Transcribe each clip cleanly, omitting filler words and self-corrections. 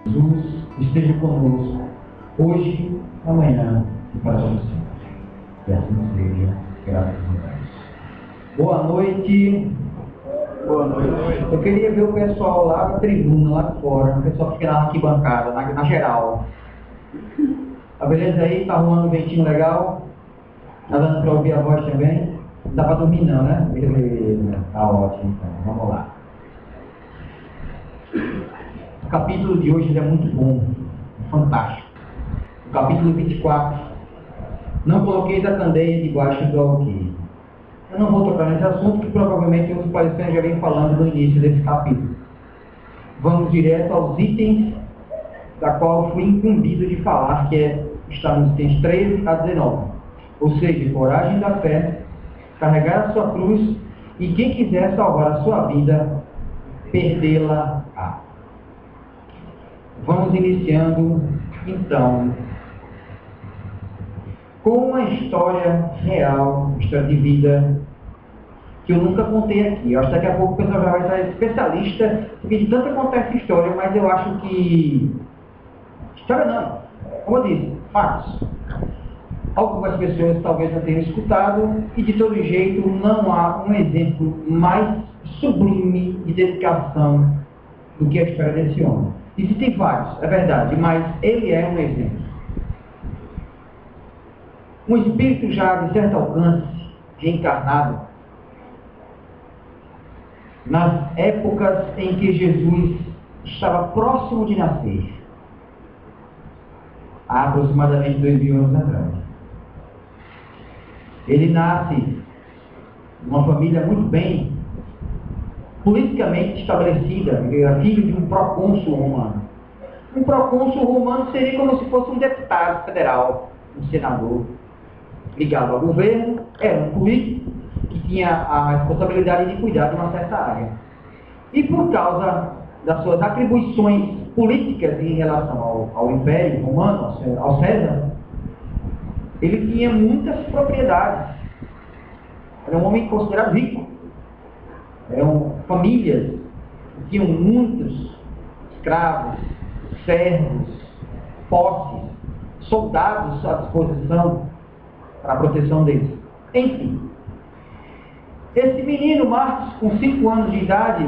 Jesus esteja conosco, hoje, amanhã e para todo sempre. E assim seja, graças a Deus. Boa noite. Boa noite. Eu queria ver o pessoal lá na tribuna, lá fora, o pessoal que fica na arquibancada, na geral. Tá beleza aí? Tá arrumando um ventinho legal? Tá dando para ouvir a voz também? Não dá para dormir não, né? Beleza, tá ótimo então. Vamos lá. O capítulo de hoje é muito bom, fantástico. O capítulo 24. Não coloqueis a candeia debaixo do alqueire. Eu não vou tocar nesse assunto, que provavelmente outros palestrantes já vêm falando no início desse capítulo. Vamos direto aos itens da qual fui incumbido de falar, que está nos itens 13 a 19. Ou seja, coragem da fé, carregar a sua cruz e quem quiser salvar a sua vida, perdê-la-á. Vamos iniciando, então, com uma história real, história de vida, que eu nunca contei aqui. Eu acho que daqui a pouco o pessoal já vai estar especialista, porque de tanto acontece história, mas eu acho que... História não, como eu disse, fatos. Algumas pessoas talvez não tenham escutado, e de todo jeito não há um exemplo mais sublime de dedicação do que a história desse homem. Existem vários, é verdade, mas ele é um exemplo. Um espírito já de certo alcance, reencarnado, nas épocas em que Jesus estava próximo de nascer, há aproximadamente 2000 anos atrás. Ele nasce numa família muito bem politicamente estabelecida. Ele era filho de um procônsul romano. Um procônsul romano seria como se fosse um deputado federal, um senador ligado ao governo, era um político que tinha a responsabilidade de cuidar de uma certa área. E por causa das suas atribuições políticas em relação ao Império Romano, ao César, ele tinha muitas propriedades. Era um homem considerado rico. Eram famílias que tinham muitos escravos, servos, posses, soldados à disposição para a proteção deles. Enfim, esse menino, Marcos, com 5 anos de idade,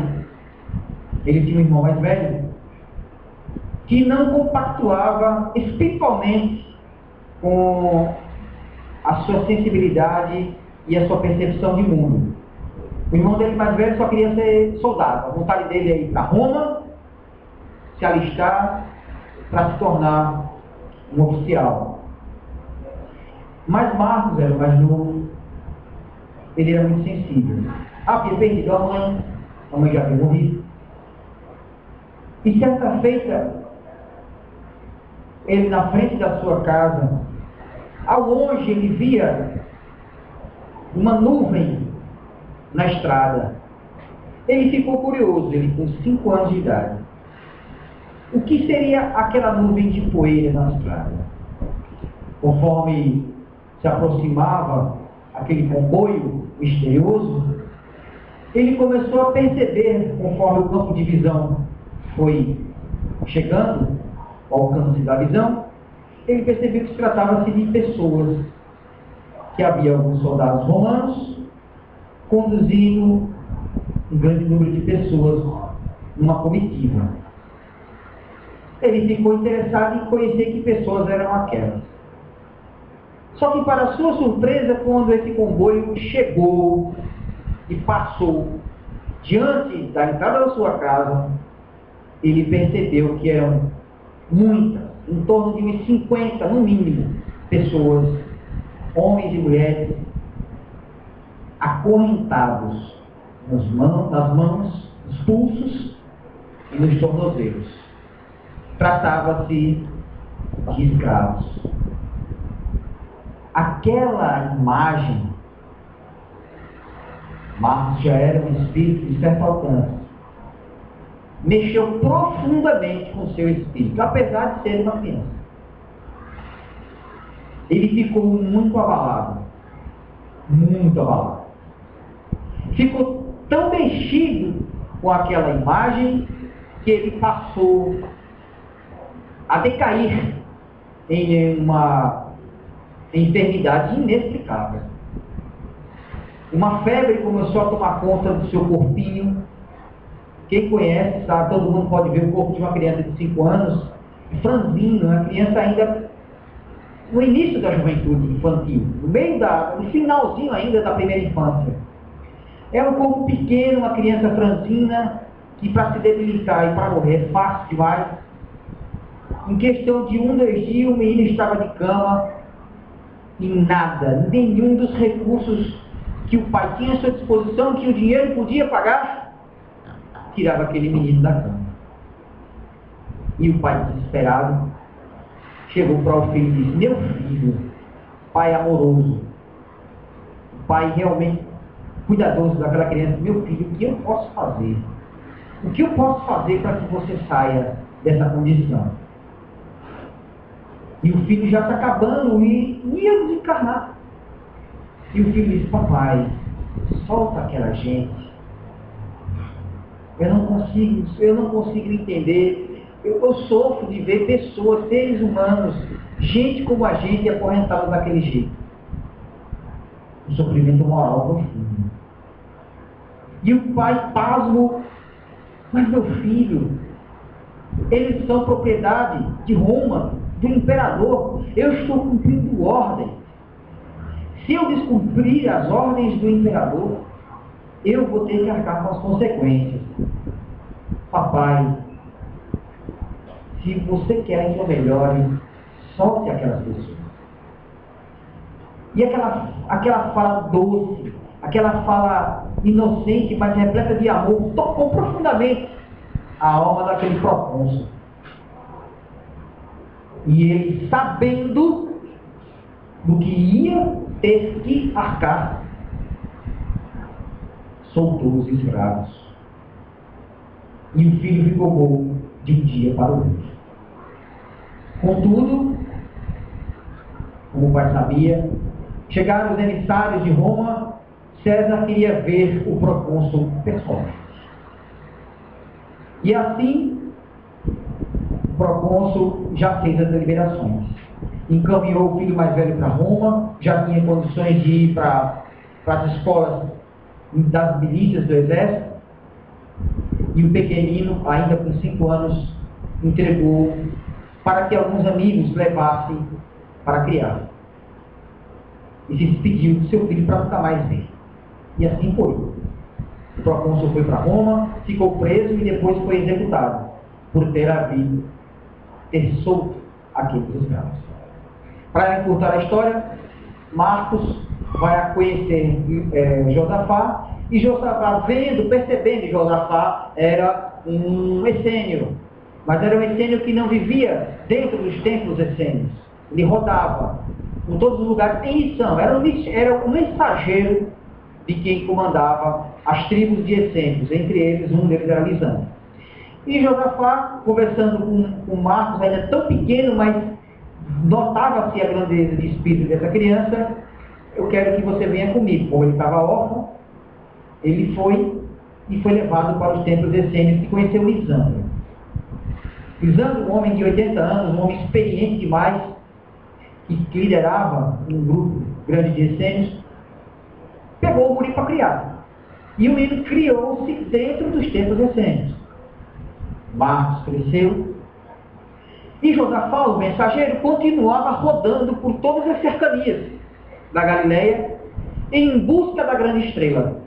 ele tinha um irmão mais velho, que não compactuava espiritualmente com a sua sensibilidade e a sua percepção de mundo. O irmão dele mais velho só queria ser soldado. A vontade dele é ir para Roma, se alistar, para se tornar um oficial. Mas Marcos era o mais novo, ele era muito sensível. Havia perdido a mãe já havia morrido. E certa feita, ele na frente da sua casa, ao longe ele via uma nuvem na estrada. Ele ficou curioso, ele com 5 anos de idade. O que seria aquela nuvem de poeira na estrada? Conforme se aproximava aquele comboio misterioso, ele começou a perceber, conforme o campo de visão foi chegando ao alcance da visão, ele percebeu que se tratava-se de pessoas, que havia alguns soldados romanos conduzindo um grande número de pessoas numa comitiva. Ele ficou interessado em conhecer que pessoas eram aquelas. Só que, para sua surpresa, quando esse comboio chegou e passou diante da entrada da sua casa, ele percebeu que eram muitas, em torno de uns 50, no mínimo, pessoas, homens e mulheres, acorrentados nas mãos, nos pulsos e nos tornozelos. Tratava-se de escravos. Aquela imagem, Marcos já era um espírito de certo alcance, mexeu profundamente com o seu espírito, apesar de ser uma criança. Ele ficou muito abalado. Muito abalado. Ficou tão mexido com aquela imagem que ele passou a decair em uma enfermidade inexplicável. Uma febre começou a tomar conta do seu corpinho. Quem conhece, sabe, todo mundo pode ver o corpo de uma criança de 5 anos, franzino, uma criança ainda no início da juventude infantil, no finalzinho ainda da primeira infância. É um corpo pequeno, uma criança franzina, que para se debilitar e para morrer é fácil demais. Em questão de 1, 2 dias, o menino estava de cama e nada, nenhum dos recursos que o pai tinha à sua disposição, que o dinheiro podia pagar, tirava aquele menino da cama. E o pai, desesperado, chegou para o filho e disse: meu filho, pai amoroso, pai realmente cuidadoso daquela criança, meu filho, o que eu posso fazer? O que eu posso fazer para que você saia dessa condição? E o filho já está acabando e ia desencarnar. E o filho disse: papai, solta aquela gente. Eu não consigo entender. Eu sofro de ver pessoas, seres humanos, gente como a gente, acorrentada daquele jeito. Um sofrimento moral profundo. E o pai, pasmo: mas meu filho, eles são propriedade de Roma, do imperador. Eu estou cumprindo ordem. Se eu descumprir as ordens do imperador, eu vou ter que arcar com as consequências. Papai, se você quer que eu melhore, solte aquelas pessoas. E aquela fala doce, aquela fala inocente, mas repleta de amor, tocou profundamente a alma daquele procônsul. E ele, sabendo do que ia ter que arcar, soltou os escravos. E o filho ficou bom de um dia para o outro. Contudo, como o pai sabia, chegaram os emissários de Roma. César queria ver o procônsul pessoalmente. E assim, o procônsul já fez as deliberações. Encaminhou o filho mais velho para Roma, já tinha condições de ir para as escolas das milícias do exército. E o pequenino, ainda com 5 anos, entregou para que alguns amigos levassem para criar. E se despediu do seu filho para nunca mais ver. E assim foi. O procônsul foi para Roma, ficou preso e depois foi executado por ter solto aqueles escravos. Para encurtar a história, Marcos vai conhecer Josafá, e Josafá, percebendo Josafá, era um essênio, mas era um essênio que não vivia dentro dos templos essênios. Ele rodava em todos os lugares em missão, era um mensageiro de quem comandava as tribos de essênios, entre eles um deles era Lisandro. E Josafá, conversando com Marcos, ainda tão pequeno, mas notava-se a grandeza de espírito dessa criança: eu quero que você venha comigo. Como ele estava órfão, ele foi e foi levado para os templos essênios e conheceu Lisandro. Lisandro, um homem de 80 anos, um homem experiente demais, que liderava um grupo grande de essênios, pegou o guri para criar. E o menino criou-se dentro dos templos essênios. Marcos cresceu. E Josafá, o mensageiro, continuava rodando por todas as cercanias da Galileia em busca da grande estrela.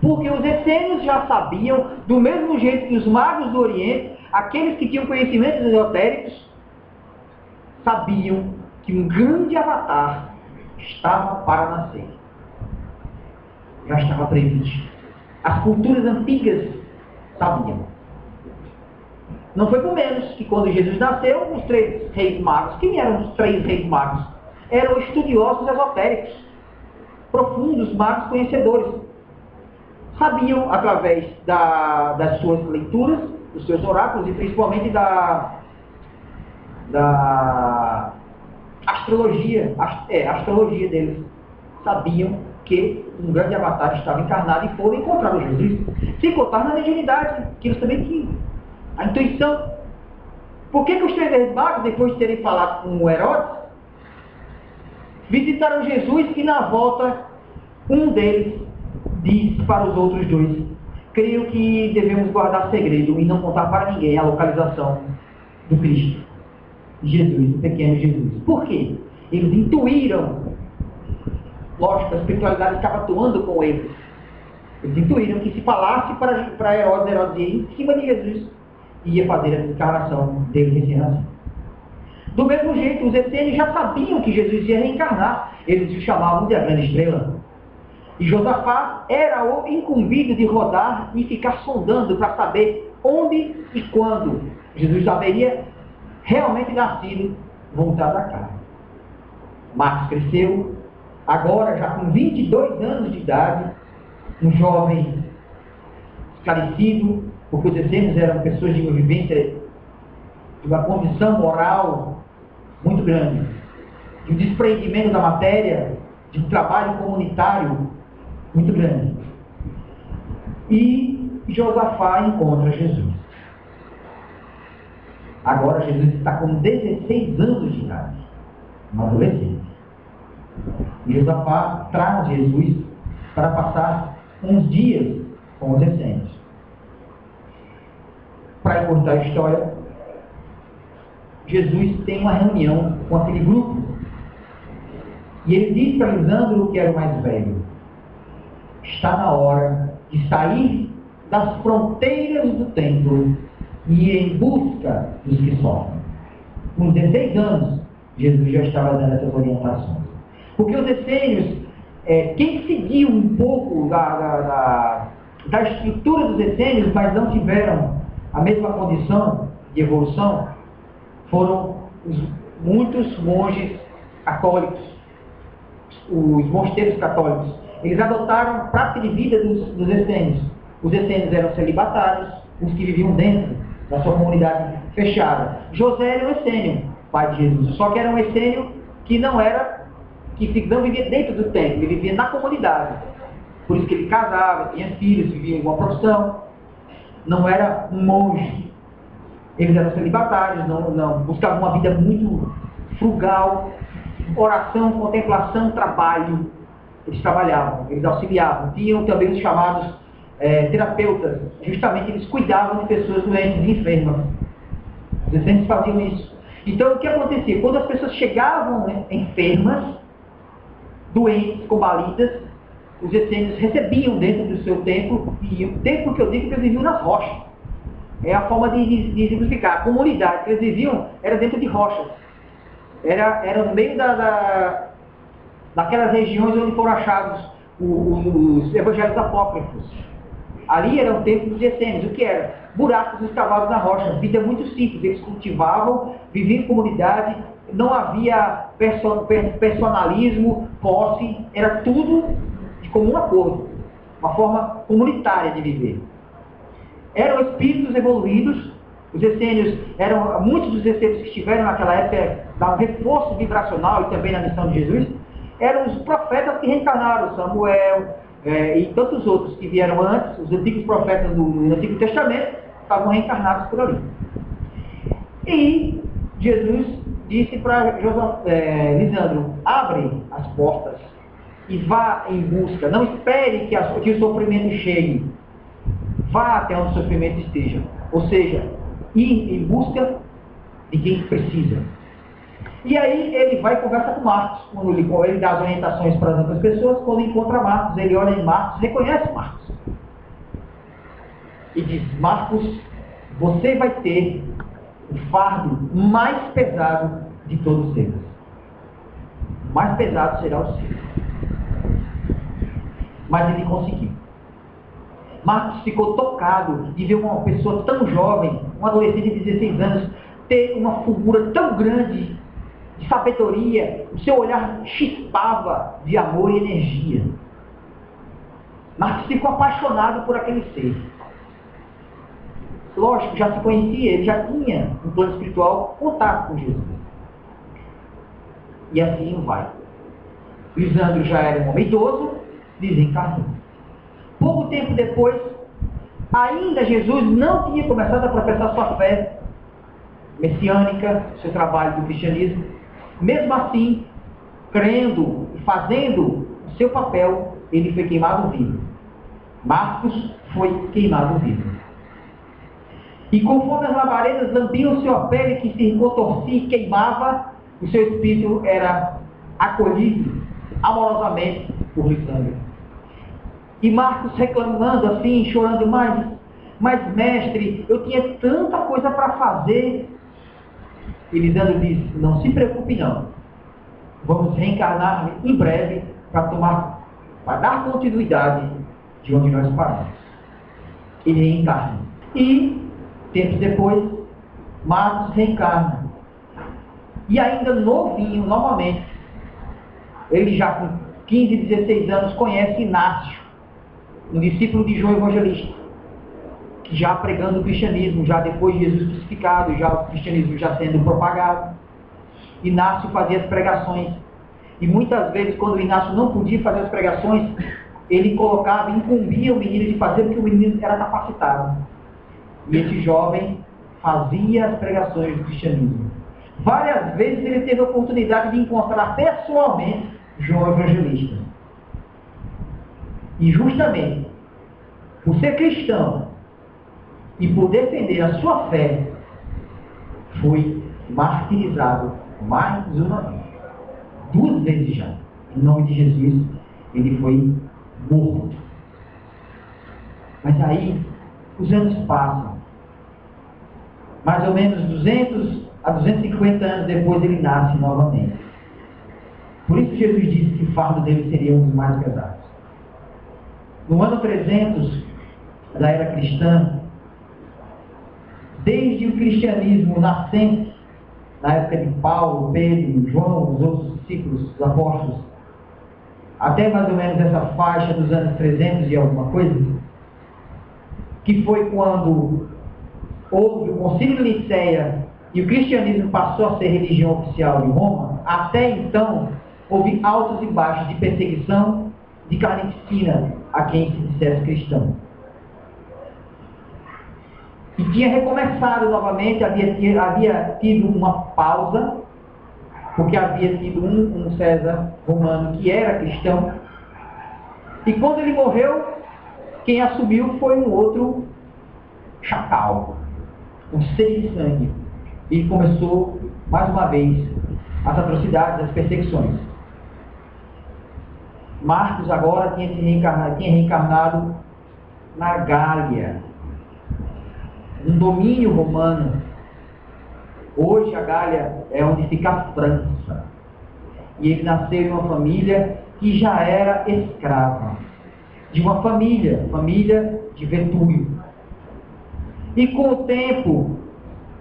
Porque os essênios já sabiam, do mesmo jeito que os magos do Oriente, aqueles que tinham conhecimentos esotéricos, sabiam que um grande avatar estava para nascer. Já estava previsto. As culturas antigas sabiam. Não foi por menos que quando Jesus nasceu, os 3 reis magos, quem eram os 3 reis magos? Eram estudiosos esotéricos, profundos magos conhecedores. Sabiam, através das suas leituras, dos seus oráculos e principalmente da astrologia, astrologia deles, sabiam que um grande avatar estava encarnado e foram encontrar Jesus. Sem contar na mediunidade, que eles também tinham. A intuição. Por que os 3 magos, depois de terem falado com o Herodes, visitaram Jesus e na volta um deles disse para os outros 2: creio que devemos guardar segredo e não contar para ninguém a localização do Cristo, Jesus, do pequeno Jesus. Por quê? Eles intuíram, lógico, a espiritualidade estava atuando com eles. Eles intuíram que se falasse para Herodes, Herodes ia em cima de Jesus e ia fazer a desencarnação dele recém-nascido. Do mesmo jeito, os essênios já sabiam que Jesus ia reencarnar. Eles o chamavam de a grande estrela. E Josafá era o incumbido de rodar e ficar sondando para saber onde e quando Jesus haveria realmente nascido, voltado à carne. Marcos cresceu, agora já com 22 anos de idade, um jovem esclarecido, porque os essênios eram pessoas de uma vivência, de uma condição moral muito grande, de um despreendimento da matéria, de um trabalho comunitário muito grande. E Josafá encontra Jesus. Agora Jesus está com 16 anos de idade, um adolescente. E Josafá traz Jesus para passar uns dias com os essênios. Para encurtar a história, Jesus tem uma reunião com aquele grupo. E ele diz para Lisandro, que era o mais velho: está na hora de sair das fronteiras do templo e ir em busca dos que sofrem. Com 16 anos, Jesus já estava dando essas orientações. Porque os essênios, quem seguiu um pouco da estrutura dos essênios, mas não tiveram a mesma condição de evolução, foram muitos monges católicos, os mosteiros católicos. Eles adotaram a prática de vida dos essênios. Os essênios eram celibatários, os que viviam dentro da sua comunidade fechada. José era um essênio, pai de Jesus, só que era um essênio que não vivia dentro do templo, ele vivia na comunidade. Por isso que ele casava, tinha filhos, vivia em uma profissão. Não era um monge. Eles eram celibatários, não buscavam uma vida muito frugal, oração, contemplação, trabalho. Eles trabalhavam, eles auxiliavam. Tinham também os chamados terapeutas. Justamente eles cuidavam de pessoas doentes e enfermas. Os essênios faziam isso. Então o que acontecia? Quando as pessoas chegavam enfermas, doentes, combalidas, os essênios recebiam dentro do seu templo, e o templo que eu digo que eles viviam nas rochas. É a forma de exemplificar. A comunidade que eles viviam era dentro de rochas. Era no meio daquelas regiões onde foram achados os evangelhos apócrifos. Ali era o templo dos essênios. O que era? Buracos escavados na rocha. Vida muito simples. Eles cultivavam, viviam em comunidade, não havia personalismo, posse, era tudo de comum acordo. Uma forma comunitária de viver. Eram espíritos evoluídos. Os essênios muitos dos essênios que estiveram naquela época, dar um reforço vibracional e também na missão de Jesus, eram os profetas que reencarnaram, Samuel e tantos outros que vieram antes, os antigos profetas do Antigo Testamento, estavam reencarnados por ali. E Jesus disse para Lisandro: abre as portas e vá em busca, não espere que o sofrimento chegue, vá até onde o sofrimento esteja. Ou seja, ir em busca de quem precisa. E aí ele vai e conversa com Marcos. Quando ele dá as orientações para as outras pessoas, quando encontra Marcos, ele olha em Marcos, reconhece Marcos. E diz: Marcos, você vai ter o fardo mais pesado de todos eles. O mais pesado será o seu. Mas ele conseguiu. Marcos ficou tocado de ver uma pessoa tão jovem, um adolescente de 16 anos, ter uma fulgura tão grande de sabedoria. O seu olhar chispava de amor e energia. Marcos ficou apaixonado por aquele ser. Lógico, já se conhecia, ele já tinha, no plano espiritual, contato com Jesus. E assim vai. Lisandro já era um homem idoso, desencarnou. Pouco tempo depois, ainda Jesus não tinha começado a professar sua fé. messiânica, seu trabalho do cristianismo. Mesmo assim, crendo e fazendo o seu papel, ele foi queimado vivo. Marcos foi queimado vivo. E conforme as labaredas lambiam sua pele, que se contorcia e queimava, o seu espírito era acolhido amorosamente por Lisandro. E Marcos reclamando assim, chorando mais, mas mestre, eu tinha tanta coisa para fazer. E Lisandro diz, não se preocupe não. Vamos reencarnar em breve para dar continuidade de onde nós paramos. Ele reencarna. E, tempos depois, Marcos reencarna. E ainda novinho, novamente, ele já com 15, 16 anos, conhece Inácio, um discípulo de João Evangelista, que já pregando o cristianismo, já depois de Jesus crucificado, já o cristianismo já sendo propagado. Inácio fazia as pregações. E muitas vezes, quando o Inácio não podia fazer as pregações, ele colocava, incumbia o menino de fazer, porque o menino era capacitado. E esse jovem fazia as pregações do cristianismo. Várias vezes ele teve a oportunidade de encontrar pessoalmente João Evangelista. E justamente, por ser cristão e por defender a sua fé, foi martirizado mais uma vez. 2 vezes já. Em nome de Jesus, ele foi morto. Mas aí, os anos passam. Mais ou menos 200 a 250 anos depois, ele nasce novamente. Por isso Jesus disse que o fardo dele seria um dos mais pesados. No ano 300 da era cristã, desde o cristianismo nascente, na época de Paulo, Pedro, João, os outros discípulos, os apóstolos, até mais ou menos essa faixa dos anos 300 e alguma coisa, que foi quando houve o Concílio de Nicéia e o cristianismo passou a ser religião oficial de Roma. Até então, houve altos e baixos de perseguição, de carnificina a quem se dissesse cristão. E tinha recomeçado novamente, havia tido uma pausa, porque havia tido um César romano que era cristão, e quando ele morreu, quem assumiu foi um outro chacal, um sede de sangue, e começou mais uma vez as atrocidades, as perseguições. Marcos agora tinha reencarnado na Gália, um domínio romano. Hoje a Gália é onde fica a França. E ele nasceu em uma família que já era escrava. De uma família de Vetúlio. E com o tempo,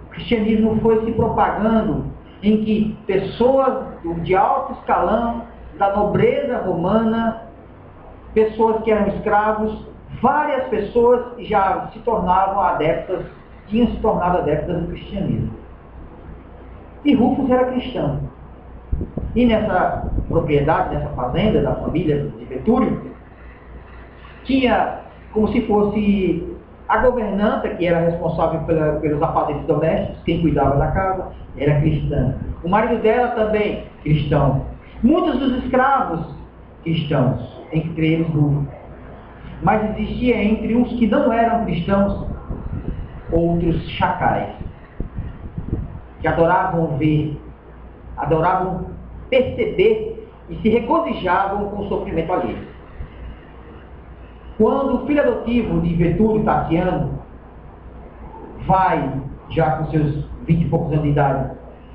o cristianismo foi se propagando em que pessoas de alto escalão, da nobreza romana, pessoas que eram escravos, várias pessoas já se tornavam adeptas, tinham se tornado adeptas do cristianismo. E Rufus era cristão. E nessa propriedade, nessa fazenda da família de Vetúlio, tinha como se fosse a governanta, que era responsável pelos afazeres domésticos, quem cuidava da casa, era cristã. O marido dela também, cristão. Muitos dos escravos, cristãos, entre eles Rufus. Mas existia entre os que não eram cristãos, outros chacais, que adoravam ver, adoravam perceber e se regozijavam com o sofrimento alheio. Quando o filho adotivo de Vetúlio Taciano vai, já com seus 20 e poucos anos de idade,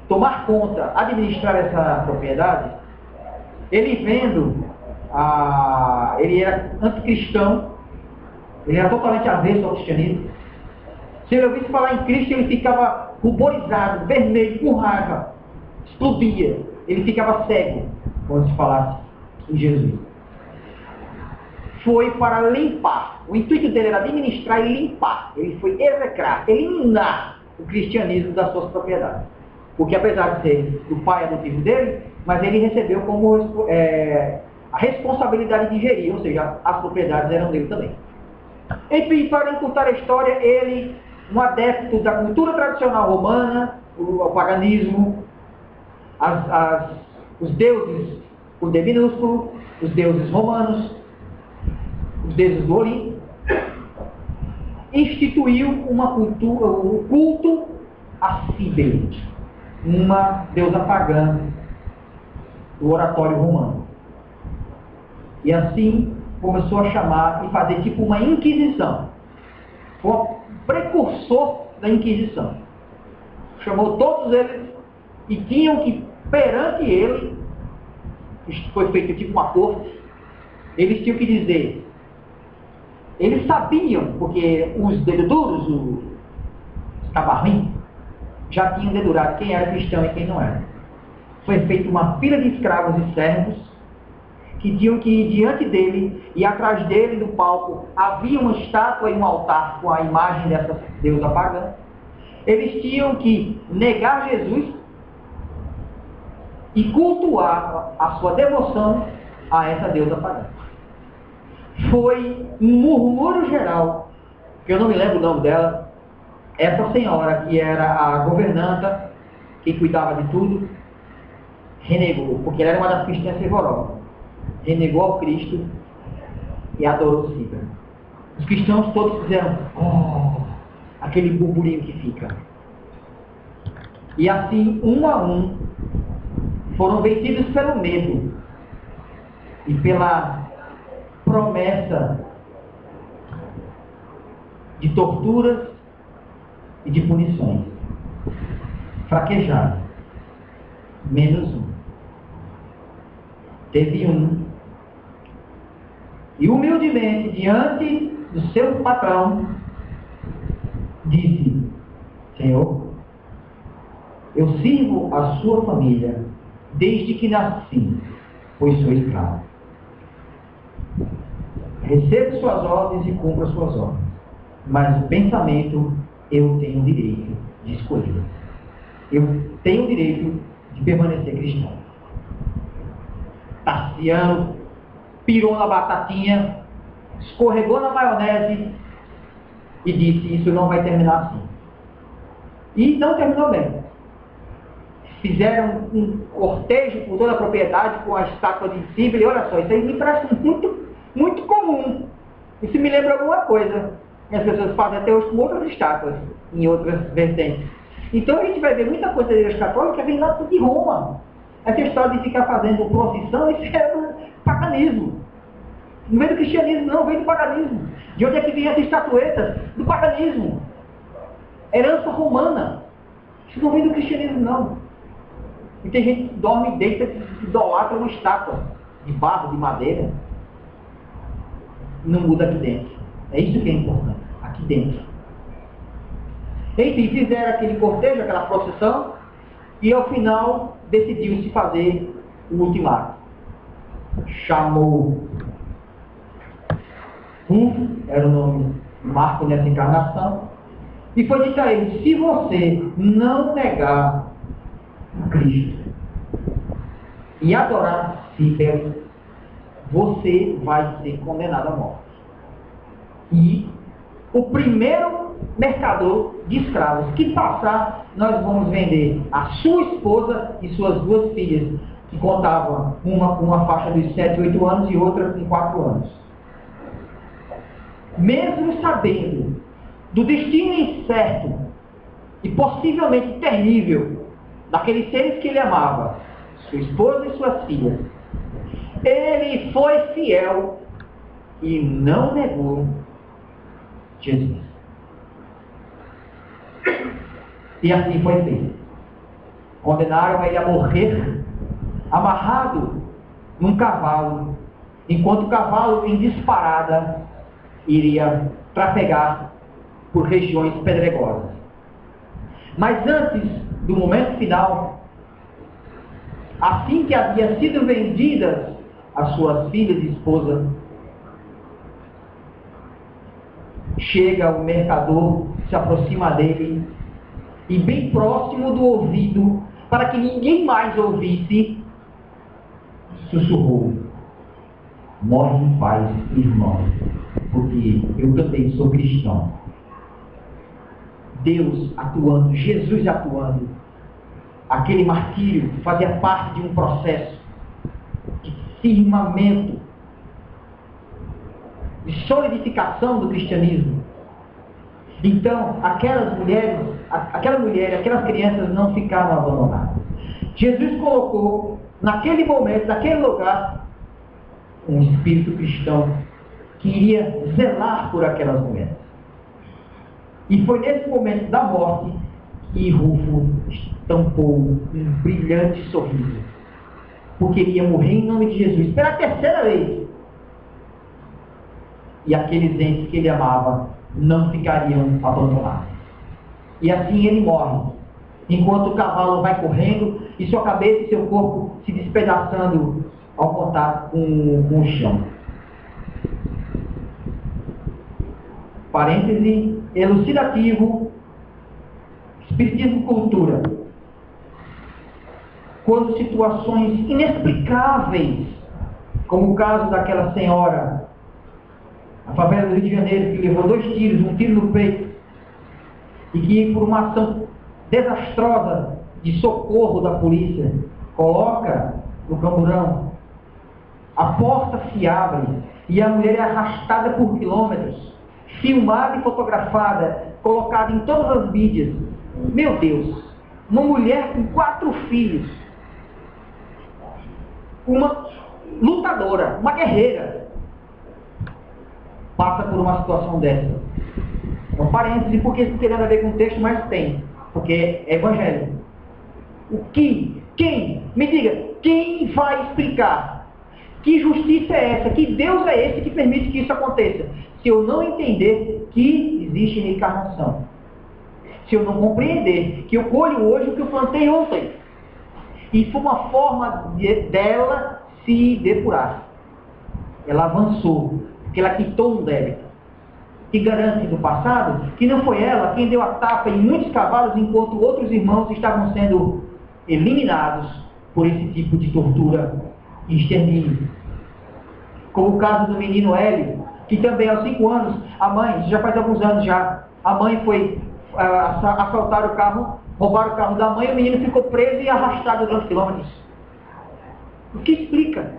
tomar conta, administrar essa propriedade, ele vendo, ele era anticristão, ele era totalmente avesso ao cristianismo. Se ele ouvisse falar em Cristo, ele ficava ruborizado, vermelho, com raiva, explodia, ele ficava cego quando se falasse em Jesus. Foi para limpar, o intuito dele era administrar e limpar, ele foi execrar, eliminar o cristianismo das suas propriedades. Porque apesar de ser do pai adotivo dele, mas ele recebeu como a responsabilidade de gerir, ou seja, as propriedades eram dele também. Enfim, para encurtar a história, ele, um adepto da cultura tradicional romana, o paganismo, os deuses, o D minúsculo, os deuses romanos, os deuses do Olimpo, instituiu uma cultura, o culto a Cíbele, uma deusa pagã do oratório romano. E assim começou a chamar e fazer tipo uma inquisição. Foi o precursor da Inquisição. Chamou todos eles e tinham que, perante ele, isto foi feito tipo uma corte, eles tinham que dizer, eles sabiam, porque os deduros, os cabarrinhos, já tinham dedurado quem era cristão e quem não era. Foi feita uma fila de escravos e servos que tinham que ir diante dele, e atrás dele, no palco, havia uma estátua e um altar com a imagem dessa deusa pagã. Eles tinham que negar Jesus e cultuar a sua devoção a essa deusa pagã. Foi um murmúrio geral, que eu não me lembro o nome dela, essa senhora que era a governanta, que cuidava de tudo, renegou, porque ela era uma das cristãs fervorosas, renegou ao Cristo e adorou Cíbele. Os cristãos todos fizeram aquele burburinho que fica. E assim, um a um, foram vencidos pelo medo e pela promessa de torturas e de punições. Fraquejaram. Menos um. Teve um. E humildemente, diante do seu patrão, disse: Senhor, eu sirvo a sua família desde que nasci, pois sou escravo. Recebo suas ordens e cumpro as suas ordens, mas o pensamento eu tenho o direito de escolher. Eu tenho o direito de permanecer cristão. Tarciano pirou na batatinha, escorregou na maionese e disse: isso não vai terminar assim. E não terminou bem. Fizeram um cortejo por toda a propriedade com a estátua de Cíbele. Olha só, isso aí me parece muito comum. Isso me lembra alguma coisa que as pessoas fazem até hoje com outras estátuas, em outras vertentes. Então a gente vai ver muita coisa da igreja católica que vem lá de Roma. Essa história de ficar fazendo procissão, isso é do paganismo. Não vem do cristianismo, não, vem do paganismo. De onde é que vem essas estatuetas? Do paganismo. Herança romana. Isso não vem do cristianismo, não. E tem gente que dorme e deita e idolatra uma estátua de barro, de madeira. Não muda aqui dentro. É isso que é importante, aqui dentro. Enfim, fizeram aquele cortejo, aquela procissão, e ao final decidiu-se fazer o ultimato. Chamou Rufo, era o nome marco nessa encarnação, e foi dito a ele: se você não negar Cristo e adorar Cíbele, você vai ser condenado à morte. E o primeiro mercador de escravos que passar, nós vamos vender a sua esposa e suas duas filhas, que contavam uma com uma faixa dos 7, 8 anos e outra com 4 anos. Mesmo sabendo do destino incerto e possivelmente terrível daqueles seres que ele amava, sua esposa e suas filhas, ele foi fiel e não negou Jesus. E assim foi feito. Condenaram ele a morrer amarrado num cavalo, enquanto o cavalo em disparada iria trafegar por regiões pedregosas. Mas antes do momento final, assim que havia sido vendidas as suas filhas e esposa, chega o mercador, se aproxima dele e bem próximo do ouvido, para que ninguém mais ouvisse, sussurrou: morre em paz, irmão, porque eu também sou cristão. Deus atuando, Jesus atuando. Aquele martírio fazia parte de um processo de firmamento, de solidificação do cristianismo. Então, aquela mulher, aquelas crianças não ficaram abandonadas. Jesus colocou, naquele momento, naquele lugar, um espírito cristão que iria zelar por aquelas mulheres. E foi nesse momento da morte que Rufo estampou um brilhante sorriso, porque ele ia morrer em nome de Jesus pela terceira vez. E aqueles entes que ele amava não ficariam abandonados. E assim ele morre, enquanto o cavalo vai correndo e sua cabeça e seu corpo se despedaçando ao contato com o chão. Parêntese elucidativo, espiritismo cultura. Quando situações inexplicáveis, como o caso daquela senhora na favela do Rio de Janeiro, que levou 2 tiros, um tiro no peito, e que por uma ação desastrosa de socorro da polícia, coloca no camburão, a porta se abre e a mulher é arrastada por quilômetros, filmada e fotografada, colocada em todas as mídias. Meu Deus, uma mulher com 4 filhos, uma lutadora, uma guerreira, passa por uma situação dessa. Um parêntese, porque isso não tem nada a ver com o texto, mas tem, porque é evangelho. Quem? Me diga, quem vai explicar? Que justiça é essa? Que Deus é esse que permite que isso aconteça? Se eu não entender que existe reencarnação. Se eu não compreender que eu colho hoje o que eu plantei ontem. E foi uma forma dela se depurar. Ela avançou, porque ela quitou um débito. Que garante do passado que não foi ela quem deu a tapa em muitos cavalos, enquanto outros irmãos estavam sendo eliminados por esse tipo de tortura e extermínio. Como o caso do menino Hélio, que também aos 5 anos, a mãe, já faz alguns anos já, a mãe foi assaltar o carro, roubar o carro da mãe, e o menino ficou preso e arrastado durante quilômetros. O que explica?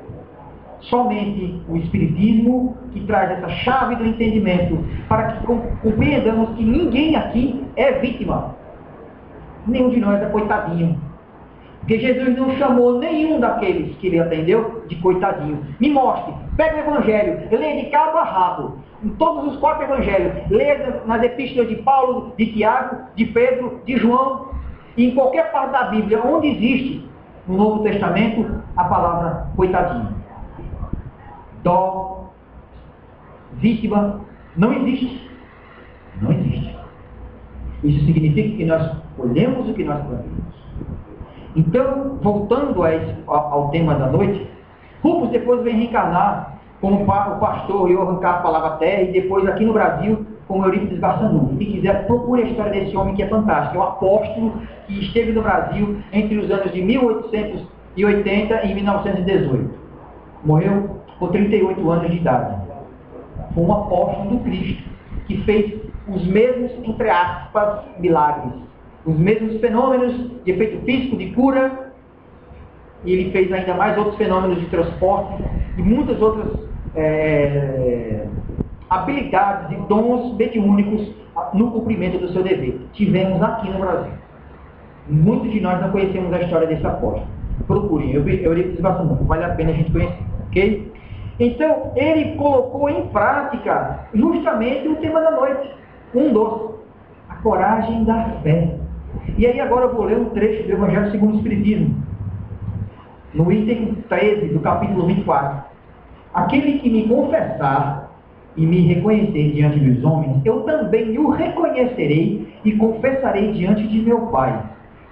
Somente o Espiritismo, que traz essa chave do entendimento, para que compreendamos que ninguém aqui é vítima. Nenhum de nós é coitadinho. Porque Jesus não chamou nenhum daqueles que ele atendeu de coitadinho. Me mostre, pega o Evangelho, leia de cabo a rabo, em todos os 4 Evangelhos, leia nas epístolas de Paulo, de Tiago, de Pedro, de João, e em qualquer parte da Bíblia onde existe, no Novo Testamento, a palavra coitadinho. Dó, vítima, não existe. Não existe. Isso significa que nós colhemos o que nós plantamos. Então, voltando ao tema da noite, Rufus depois vem reencarnar como o pastor Johann Carlos Palavra Terra, e depois aqui no Brasil como Eurípides Barçanufo. Se quiser, procure a história desse homem que é fantástico. É um apóstolo que esteve no Brasil entre os anos de 1880 e 1918. Morreu com 38 anos de idade. Foi um apóstolo do Cristo que fez os mesmos, entre aspas, milagres. Os mesmos fenômenos de efeito físico, de cura, e ele fez ainda mais outros fenômenos de transporte e muitas outras habilidades e dons mediúnicos no cumprimento do seu dever. Tivemos aqui no Brasil. Muitos de nós não conhecemos a história desse apóstolo. Procurem, Eurípides Barçanufo, vale a pena a gente conhecer, ok? Então, ele colocou em prática justamente o tema da noite, a coragem da fé. E aí agora eu vou ler um trecho do Evangelho segundo o Espiritismo, no item 13 do capítulo 24. Aquele que me confessar e me reconhecer diante dos homens, eu também o reconhecerei e confessarei diante de meu Pai,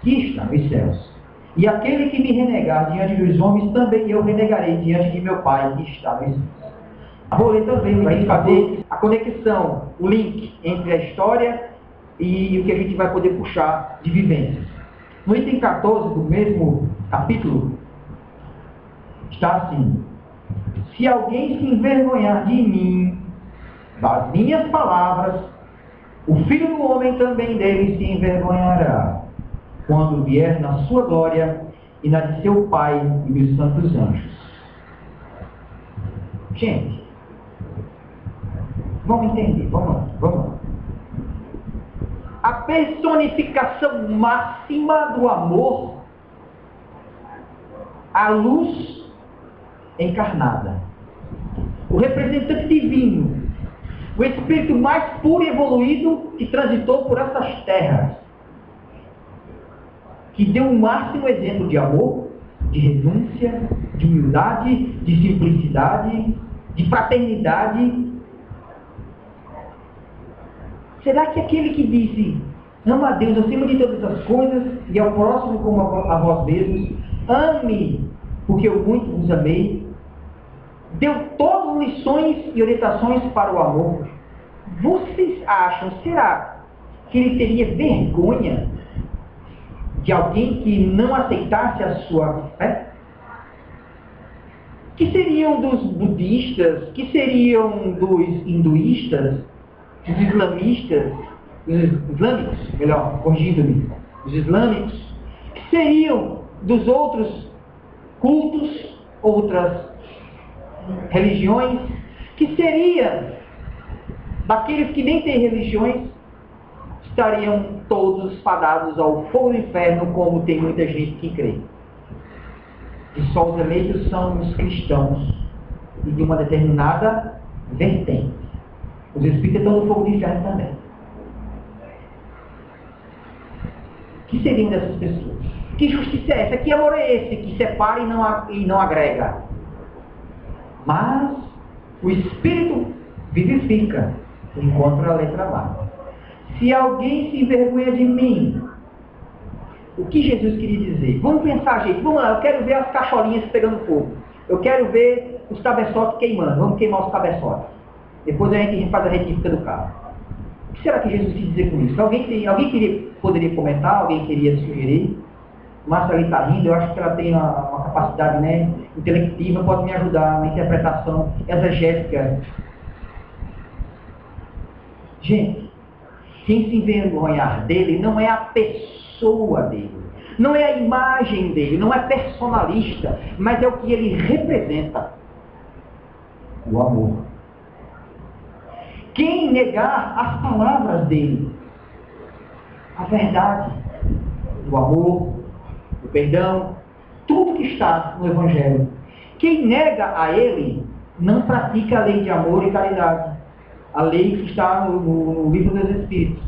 que está nos céus. E aquele que me renegar diante dos homens, também eu renegarei diante de meu Pai, que está nos céus. Vou ler também, vai fazer a conexão, o link entre a história e o que a gente vai poder puxar de vivências. No item 14 do mesmo capítulo, está assim: se alguém se envergonhar de mim, das minhas palavras, o Filho do Homem também dele se envergonhará, quando vier na sua glória e na de seu Pai e dos santos anjos. Gente, vamos entender, vamos lá. A personificação máxima do amor, a luz encarnada, o representante divino, o espírito mais puro e evoluído que transitou por essas terras, que deu um máximo exemplo de amor, de renúncia, de humildade, de simplicidade, de fraternidade. Será que aquele que disse, ama a Deus acima de todas as coisas e ao próximo como a vós mesmos, ame, porque eu muito vos amei, deu todas as lições e orientações para o amor? Vocês acham, será que ele teria vergonha de alguém que não aceitasse a sua fé? Que seriam dos budistas, que seriam dos hinduístas, dos islamistas, dos islâmicos, melhor, corrigindo-me, dos islâmicos, que seriam dos outros cultos, outras religiões, que seria daqueles que nem têm religiões, estariam todos fadados ao fogo do inferno, como tem muita gente que crê. E só os eleitos são os cristãos, e de uma determinada vertente. Os espíritos estão no fogo do inferno também. Que seriam dessas pessoas? Que justiça é essa? Que amor é esse que separa e não agrega? Mas o Espírito vivifica, encontra a letra lá. Se alguém se envergonha de mim, o que Jesus queria dizer? Vamos pensar, gente, vamos lá, eu quero ver as cacholinhas pegando fogo. Eu quero ver os cabeçotes queimando. Vamos queimar os cabeçotes. Depois a gente faz a retífica do carro. O que será que Jesus quis dizer com isso? Alguém poderia comentar, alguém queria sugerir? Márcia ali está rindo, eu acho que ela tem uma capacidade, né, intelectiva, pode me ajudar na interpretação exegética. Gente, quem se envergonhar dele não é a pessoa dele, não é a imagem dele, não é personalista, mas é o que ele representa: o amor. Quem negar as palavras dele, a verdade, o amor, o perdão, tudo que está no Evangelho, quem nega a ele, não pratica a lei de amor e caridade. A lei que está no livro dos Espíritos,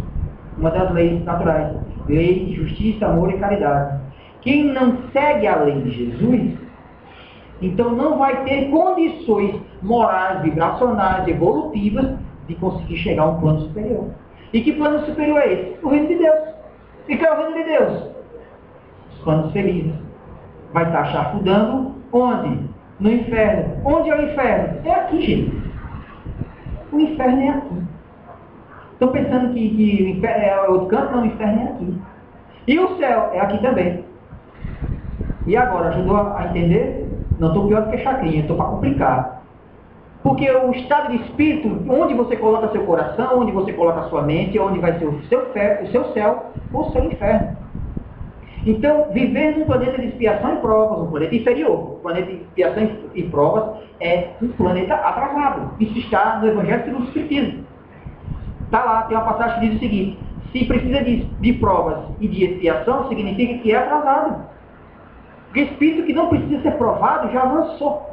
uma das leis naturais, lei de justiça, amor e caridade. Quem não segue a lei de Jesus, então não vai ter condições morais, vibracionais, evolutivas, de conseguir chegar a um plano superior. E que plano superior é esse? O reino de Deus. E que é o reino de Deus? Os planos felizes. Vai estar chafurdando onde? No inferno. Onde é o inferno? É aqui, gente. O inferno é aqui. Estão pensando que o inferno é outro canto? Não, o inferno é aqui. E o céu é aqui também. E agora, ajudou a entender? Não estou pior do que chacrinha, estou para complicar. Porque o estado de espírito, onde você coloca seu coração, onde você coloca a sua mente, onde vai ser o seu céu ou o seu inferno. Então, viver num planeta de expiação e provas, um planeta inferior, um planeta de expiação e provas, é um planeta atrasado. Isso está no Evangelho segundo o Espiritismo. Está lá, tem uma passagem que diz o seguinte: se precisa de provas e de expiação, significa que é atrasado. Porque espírito que não precisa ser provado já avançou.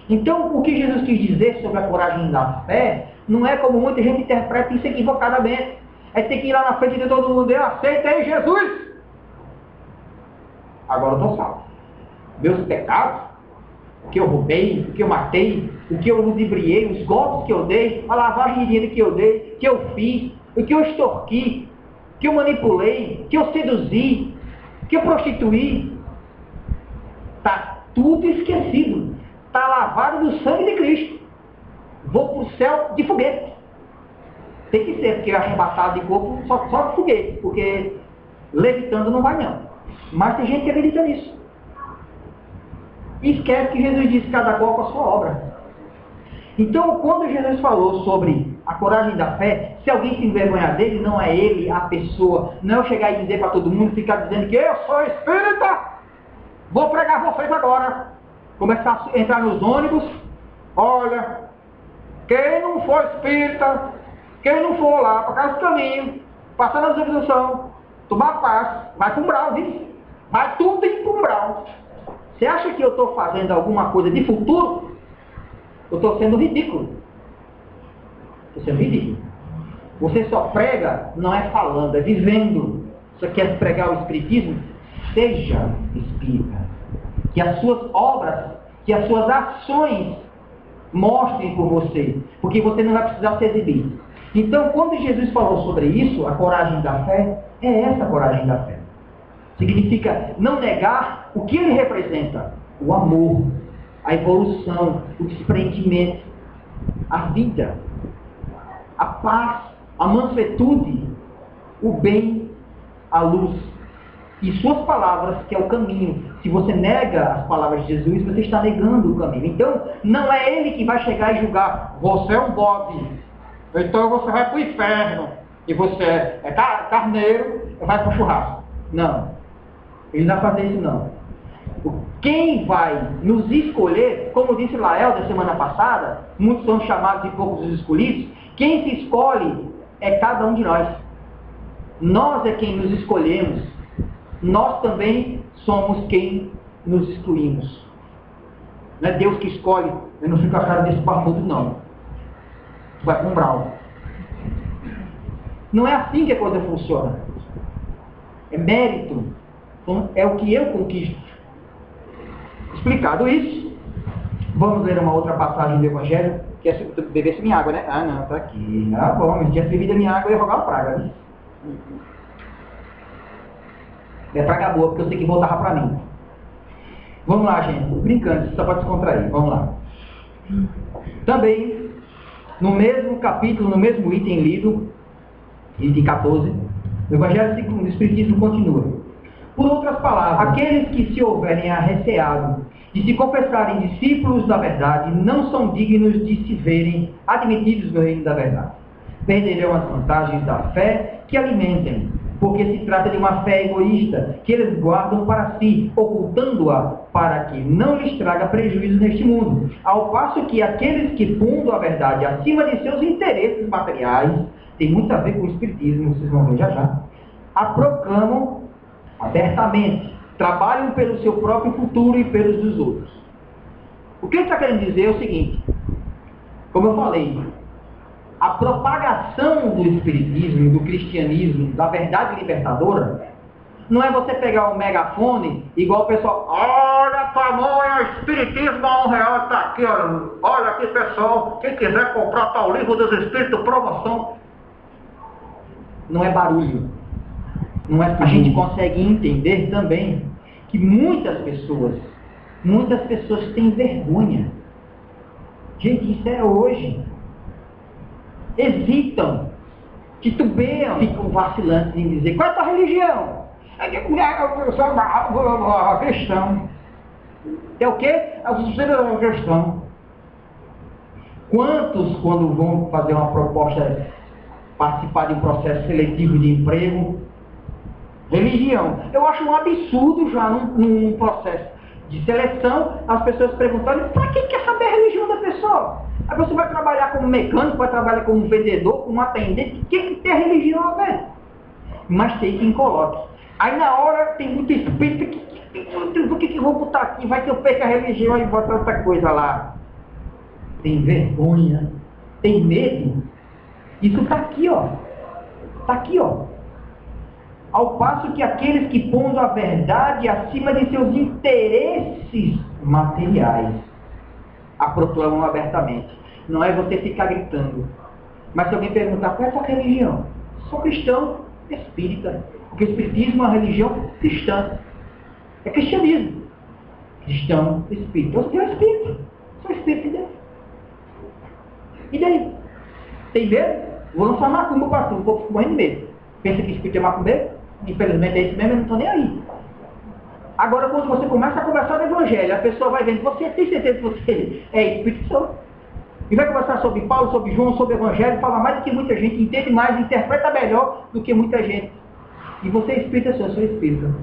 Então, o que Jesus quis dizer sobre a coragem da fé, não é como muita gente interpreta isso equivocadamente. É ter que ir lá na frente de todo mundo: eu aceitei Jesus! Agora eu estou salvo. Meus pecados, o que eu roubei, o que eu matei, o que eu ludibriei, os golpes que eu dei, a lavagem de dinheiro que eu dei, que eu fiz, o que eu extorqui, que eu manipulei, que eu seduzi, que eu prostituí, está tudo esquecido. Está lavado no sangue de Cristo. Vou para o céu de foguete. Tem que ser, porque arrebatado de corpo só de foguete, porque levitando não vai não. Mas tem gente que acredita nisso. E esquece que Jesus disse: cada qual com a sua obra. Então, quando Jesus falou sobre a coragem da fé, se alguém se envergonhar dele, não é ele a pessoa, não é eu chegar e dizer para todo mundo, ficar dizendo que eu sou espírita, vou pregar vocês agora, começar a entrar nos ônibus, olha, quem não for espírita, quem não for lá para casa do caminho, passar na desobstrução, tomar paz, vai para um umbral, viu? Vai tudo ir para um umbral. Você acha que eu estou fazendo alguma coisa de futuro? Eu estou sendo ridículo. Estou sendo ridículo. Você só prega, não é falando, é vivendo. Você quer pregar o espiritismo? Seja espírita. Que as suas obras, que as suas ações mostrem por você. Porque você não vai precisar se exibir. Então, quando Jesus falou sobre isso, a coragem da fé, é essa a coragem da fé. Significa não negar o que ele representa. O amor, a evolução, o desprendimento, a vida, a paz, a mansuetude, o bem, a luz. E suas palavras, que é o caminho. Se você nega as palavras de Jesus, você está negando o caminho. Então, não é ele que vai chegar e julgar. Você é um bode. Então você vai para o inferno. E você é carneiro, vai para o churrasco. Não. Ele não vai fazer isso não. Quem vai nos escolher, como disse Lael da semana passada, muitos são chamados e poucos os escolhidos, quem se escolhe é cada um de nós. Nós é quem nos escolhemos. Nós também somos quem nos excluímos. Não é Deus que escolhe, eu não fico a cara desse barbudo não. Vai para um umbral. Não é assim que a coisa funciona. É mérito. É o que eu conquisto. Explicado isso, vamos ler uma outra passagem do Evangelho, que é se tu bebesse minha água, né? Ah, não, tá aqui. Ah, bom, mas se tivesse bebido a minha água, eu ia rogar uma praga, né? É praga boa, porque eu sei que voltava para mim. Vamos lá, gente. Brincando, só para descontrair. Vamos lá. Também, no mesmo capítulo, no mesmo item lido, item 14, o Evangelho segundo o Espiritismo continua. Por outras palavras, aqueles que se houverem arreceado de se confessarem discípulos da verdade não são dignos de se verem admitidos no reino da verdade. Perderão as vantagens da fé que alimentem, porque se trata de uma fé egoísta que eles guardam para si, ocultando-a para que não lhes traga prejuízo neste mundo. Ao passo que aqueles que fundam a verdade acima de seus interesses materiais, tem muito a ver com o espiritismo, vocês vão ver já já, a proclamam abertamente, trabalham pelo seu próprio futuro e pelos dos outros. O que ele está querendo dizer é o seguinte, como eu falei, a propagação do espiritismo, do cristianismo, da verdade libertadora, não é você pegar um megafone, igual o pessoal, olha tamanho, espiritismo a R$1, está aqui, olha aqui pessoal, quem quiser comprar tal livro dos espíritos, promoção. Não é barulho. Não é, a gente consegue entender também que muitas pessoas têm vergonha. Gente, isso é hoje. Hesitam, titubeiam, ficam vacilantes em dizer, qual é a tua religião? Eu sou cristão. É o quê? Eu sou cristão. Quantos, quando vão fazer uma proposta, participar de um processo seletivo de emprego, religião? Eu acho um absurdo já num processo de seleção, as pessoas perguntarem, para que quer saber a religião da pessoa? Aí você vai trabalhar como mecânico, vai trabalhar como vendedor, como atendente, o que tem a religião a ver? Mas tem quem coloque. Aí na hora tem muito espírito que vou botar aqui, vai que eu perco a religião e boto outra coisa lá. Tem vergonha, tem medo. Isso está aqui, ó. Está aqui, ó. Ao passo que aqueles que pondo a verdade acima de seus interesses materiais a proclamam abertamente. Não é você ficar gritando. Mas se alguém perguntar, qual é a sua religião? Sou cristão espírita. Porque o espiritismo é uma religião cristã. É cristianismo. Cristão espírita. Eu sou espírita. Sou espírita de Deus. E daí? Tem medo? Vou lançar macumba para tu. O povo fica morrendo de medo. Pensa que espírito é macumbeiro? Infelizmente é isso mesmo, eu não estou nem aí. Agora, quando você começa a conversar do Evangelho, a pessoa vai vendo, você tem certeza que você é espírito? Sou. E vai conversar sobre Paulo, sobre João, sobre o Evangelho, fala mais do que muita gente, entende mais, interpreta melhor do que muita gente. E você é espírita, eu sou espírita.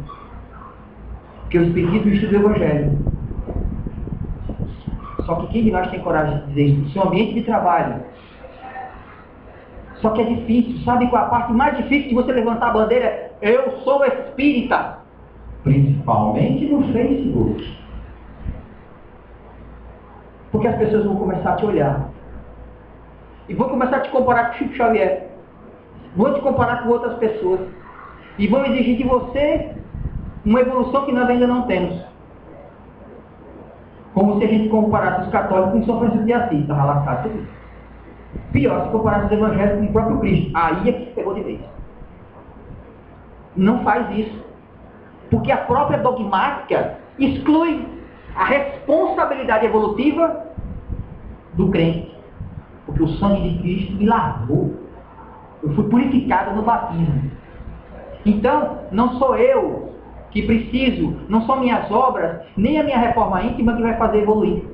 Porque o espiritismo estuda o Evangelho. Só que quem de nós tem coragem de dizer isso? No seu ambiente de trabalho. Só que é difícil. Sabe qual é a parte mais difícil de você levantar a bandeira? Eu sou espírita. Principalmente no Facebook. Porque as pessoas vão começar a te olhar. E vão começar a te comparar com Chico Xavier. Vão te comparar com outras pessoas. E vão exigir de você uma evolução que nós ainda não temos. Como se a gente comparasse os católicos com São Francisco de Assis. Estava lascado tudo isso. Pior, se comparasse os evangélicos com o próprio Cristo. Aí é que se pegou de vez. Não faz isso. Porque a própria dogmática exclui a responsabilidade evolutiva do crente. Porque o sangue de Cristo me lavou. Eu fui purificado no batismo. Então, não sou eu que preciso, não são minhas obras, nem a minha reforma íntima que vai fazer evoluir.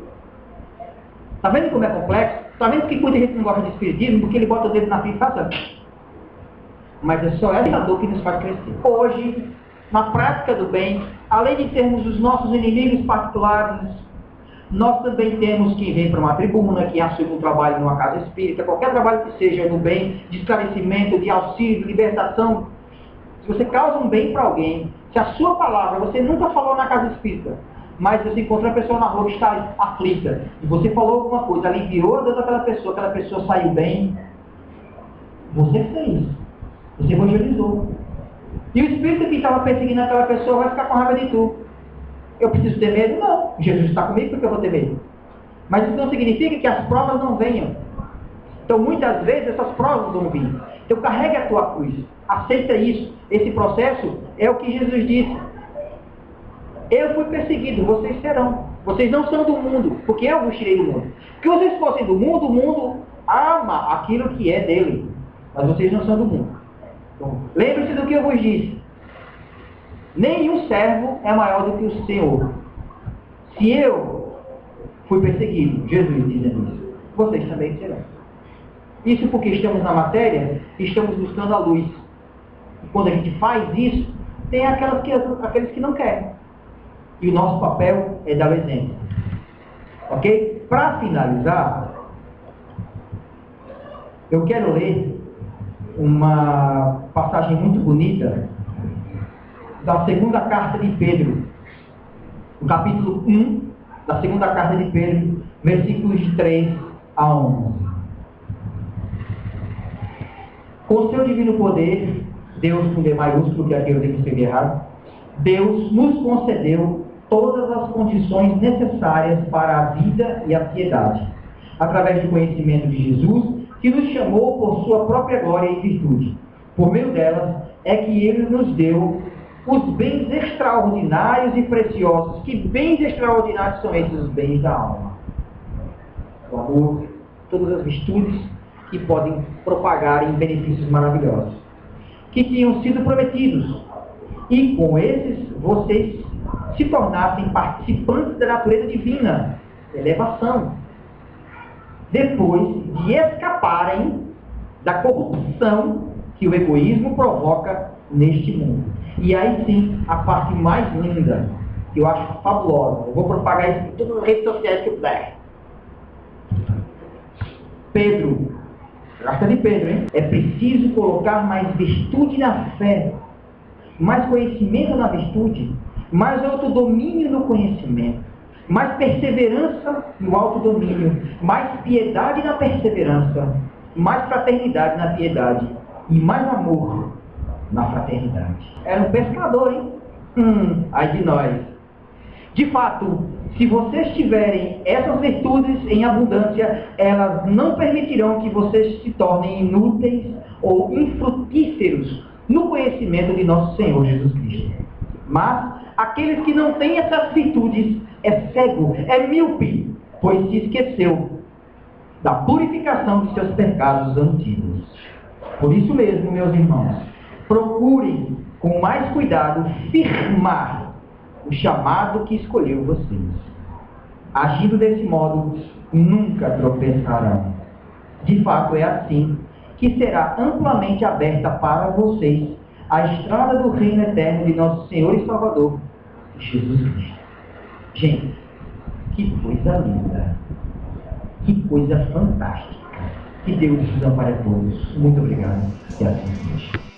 Está vendo como é complexo? Está vendo que muita gente não gosta de espiritismo? Porque ele bota o dedo na fita e faz assim. Mas é só essa dor que nos faz crescer. Hoje, na prática do bem, além de termos os nossos inimigos particulares, nós também temos quem vem para uma tribuna, que assume um trabalho numa casa espírita, qualquer trabalho que seja no bem, de esclarecimento, de auxílio, de libertação. Se você causa um bem para alguém, se a sua palavra, você nunca falou na casa espírita, mas você encontra a pessoa na rua que está aflita, e você falou alguma coisa, aliviou a dor daquela pessoa saiu bem, você fez. Você evangelizou. E o espírito que estava perseguindo aquela pessoa vai ficar com raiva de tu. Eu preciso ter medo? Não. Jesus está comigo, porque eu vou ter medo. Mas isso não significa que as provas não venham. Então, muitas vezes, essas provas vão vir. Então, carregue a tua cruz. Aceita isso. Esse processo é o que Jesus disse. Eu fui perseguido, vocês serão. Vocês não são do mundo, porque eu vos tirei do mundo. Porque vocês fossem do mundo, o mundo ama aquilo que é dele. Mas vocês não são do mundo. Então, lembre-se do que eu vos disse. Nenhum servo é maior do que o Senhor. Se eu fui perseguido, Jesus dizendo isso, vocês também serão. Isso porque estamos na matéria, estamos buscando a luz. E quando a gente faz isso, tem aqueles que não querem. E o nosso papel é dar o exemplo. Ok? Para finalizar, eu quero ler uma passagem muito bonita da segunda carta de Pedro, no capítulo 1 da segunda carta de Pedro, versículos de 3 a 11. Com o seu divino poder, Deus com D maiúsculo, que aqui eu tenho que escrever errado, Deus nos concedeu todas as condições necessárias para a vida e a piedade, através do conhecimento de Jesus, que nos chamou por sua própria glória e virtude. Por meio delas é que Ele nos deu os bens extraordinários e preciosos. Que bens extraordinários são esses? Os bens da alma. O amor, todas as virtudes que podem propagar em benefícios maravilhosos, que tinham sido prometidos. E com esses, vocês se tornassem participantes da natureza divina, elevação, depois de escaparem da corrupção que o egoísmo provoca neste mundo. E aí sim, a parte mais linda, que eu acho fabulosa, eu vou propagar isso em todas as redes sociais que eu puder. Pedro, carta de Pedro, hein? É preciso colocar mais virtude na fé, mais conhecimento na virtude, mais autodomínio no conhecimento, mais perseverança no autodomínio, mais piedade na perseverança, mais fraternidade na piedade e mais amor na fraternidade. Era um pescador, hein? Ai de nós. De fato, se vocês tiverem essas virtudes em abundância, elas não permitirão que vocês se tornem inúteis ou infrutíferos no conhecimento de nosso Senhor Jesus Cristo. Mas aqueles que não têm essas virtudes é cego, é míope, pois se esqueceu da purificação de seus pecados antigos. Por isso mesmo, meus irmãos, procurem com mais cuidado firmar o chamado que escolheu vocês. Agindo desse modo, nunca tropeçarão. De fato, é assim que será amplamente aberta para vocês a estrada do reino eterno de nosso Senhor e Salvador, Jesus Cristo. Gente, que coisa linda, que coisa fantástica. Que Deus nos ampare a todos. Muito obrigado e assim seja.